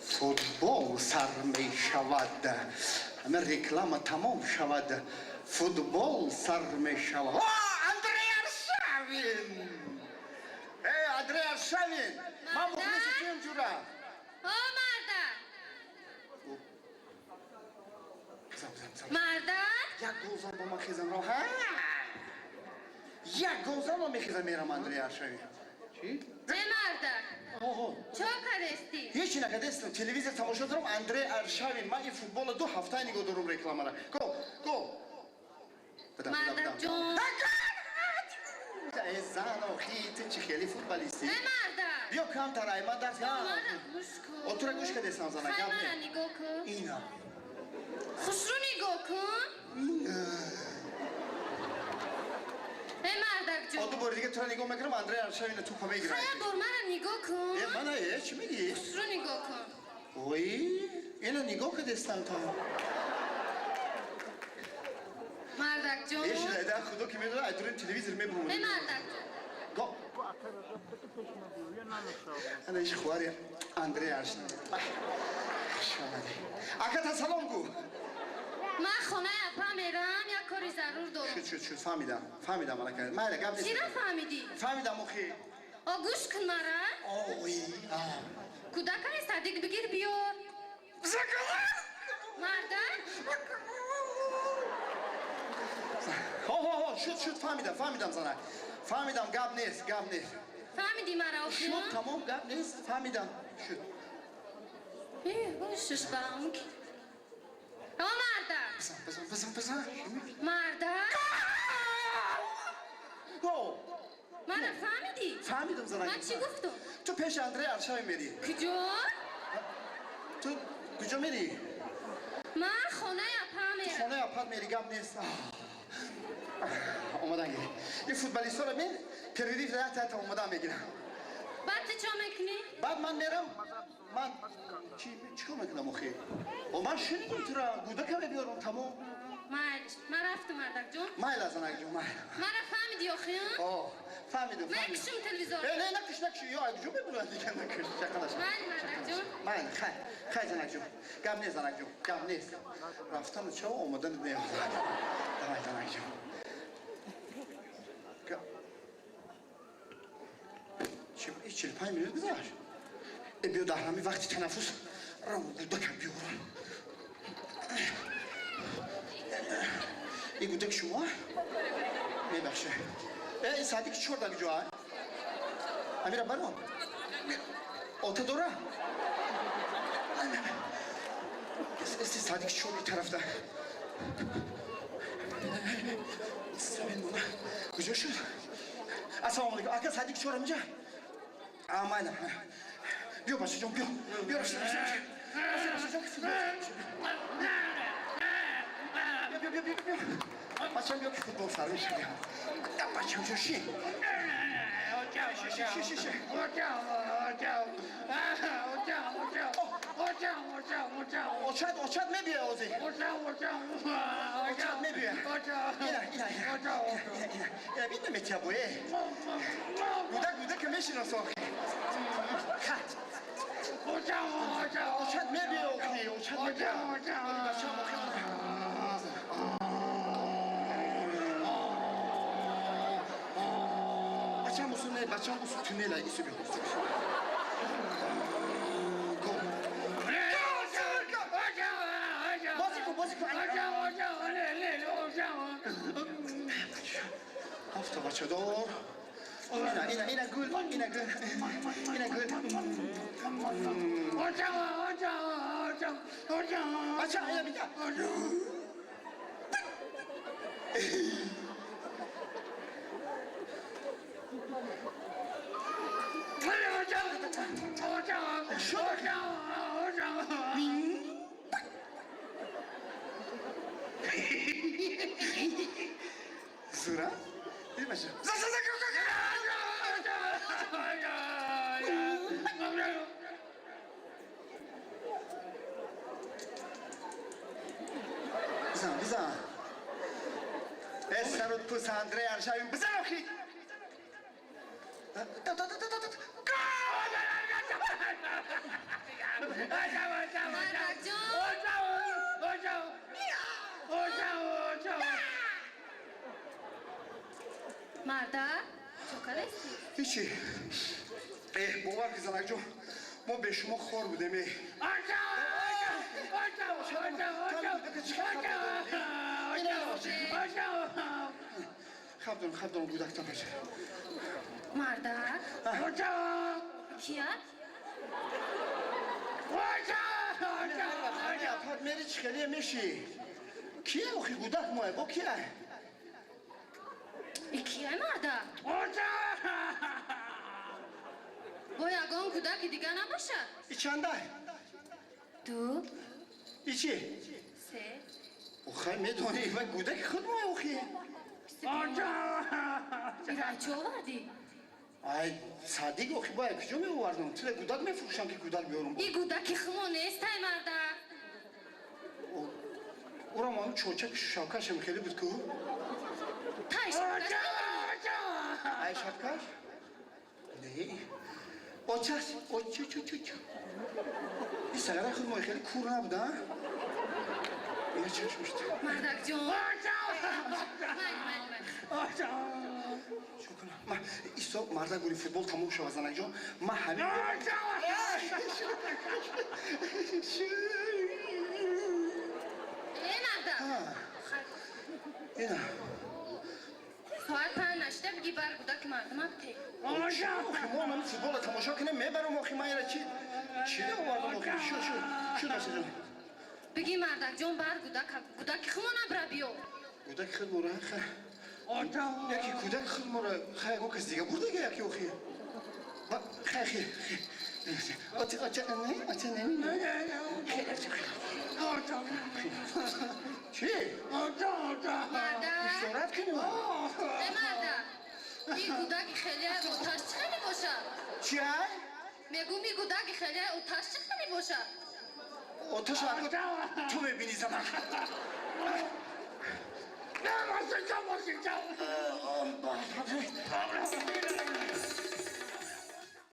فوتبال سر می شود همه رکلام تمام شود فوتبال سر می شود اندریا شوین اندریا شوین من مخلص کیم جورا مردک مردک یک گوزان با من خیزم رو یک گوزان با من خیزم میرم اندریا شوین چی؟ مردک چه کردستی؟ هیچی نکردستم تلویزیون تماشا دارم اندری ارشاوین من این فوتبال 2 هفته نگاه دارم رکلام را گو مردک جون ای زن و خیلی چی خیلی فوتبالیستی مردک بیا کم ترای من درس مردک گوش کن اتورا گوش کردستم زنه خیلی من نگاه کن اینا خوش رو نگاه کن مردک جون دو بار دیگه تو را نگاه میکنم اندری ارشاوین تو پا میگیرم خیلی بار من نگاه کن من چی میگی؟ خوش رو نگاه کن اوی اینو نگاه کردستم تا مردک جون ایش لیده خدا که میدونه ادرین تلویزیون میبرم مردک جون انا ایش خواری اندری ارشاوین اکا تا سلام گو من خونه اپا میرم یک کاری ضرور دارم شد فهمیدم مالا کرد مایلا گم نیست چی را فهمیدی؟ فهمیدم مخی گوش کن مرا اوی کودکای صدیق بگیر بیار مردک شد فهمیدم زنک فهمیدم گب نیست فهمیدی مرا شد تمام گب نیست فهمیدم شد باشش برام کی مردک بزن مردک من فهمیدی؟ فهمیدم زنک من چی گفتم؟ تو پیش اندری ارشاوین میری کجا؟ تو کجا میری؟ من خونه اپا میرم خونه اپات میری گب نیست اومدن گیری این فوتبالیست ها رو من پریدیف راه تا اومدن میگیرم بعد تو چه میکنی؟ بعد من میرم من چیکار میکنم اخی؟ من شنیدم تو را کودک بیارم تمام من رفتم مردک جون مایل از زنک جون مایل من فهمیدی آخی فهمیدم نکشم تلویزیون نه نکش یا اگه جو ببرم دیگه نکش چقدرش مردک جون مایل خیلی زنک جون گم نیست زنک جون گم نیست رفتن چه اومدن نیام دمای زنک جون چه 45 minut گذشت بیا دهرمی وقتی تنفس رو گودکم بیارم این گودک شما میبخشه این صدیق چی شد اگه جوه امیره برام آتا دوره استی صدیق چی شد این طرف ده کجا شد السلام علیکم اکا صدیق چی شد اینجا آماده بیا بچه جون بیا رشته بیا بچه‌م بیا که فوتبال سر میشه بیا بچه‌م جو شی اوچاد میبیه اوزی اوچاد میبیه اینا بید نمیتیا بویه گودک میشین اصلا خط اوچاد میبیه اوکی اوچاد میبیه بچه‌م بچه‌م بسو تونل ایسو بیا بازی کن هفته بچه دار اینا گل بچه اینا بیده زورا؟ دیدی باشه بزن سرود پوست اندری ارشاوین بزن آخی Mardak, çok arası. هیچی باور که زنک جون ما به شما خور بودیم خب دارم گودکتان بشه Mardak. Kiya? پد میری چکلیه میشی کیه اوخی گودک ماه با کیه Kiya Mardak? Bu yagan Kudaki دیگه نباشه. ای چنده دو ای چی سه اوخی میدونی من گودک خود ماه اوخی ایران چه آوردی؟ ای صدیق اوخی باید کجا می آوردم تو گودک میفروشم که گودک بیارم ای گودکی خمو نیست های Mardak. او را مانو چوچک شاکش هم خیلی بود که تای شکرش ای شاکش نه o ças, o çu. Bir sigara kırmaya geldi, kuruna bu da. İyi çalışmıştı. Mardak جون. Çok önemli. Ma, isto Mardak böyle futbol tamam şu an jo. Ma hani. Mardak. Yine. Saat 5 نشده بگی بر گودک مردم تی. ما من futbol تماشا کنم میبرم آخی من یه چی نمی‌وردم آخی شو نشدم. بگی مردک جون بر گودک خمو نبره بیو. گودک خود مورا خه. یکی گودک خود مورا خه گو کس دیگه برده که یکی آخی. خه. آچه نه. چی؟ مردک. اشتراط کنیم. مردک. این گودک خیلی اوتاش خیلی باشه. چی؟ میگم این گودک خیلی اوتاش خیلی باشه. اوتاش تو ببینی زمان. نه واسه جا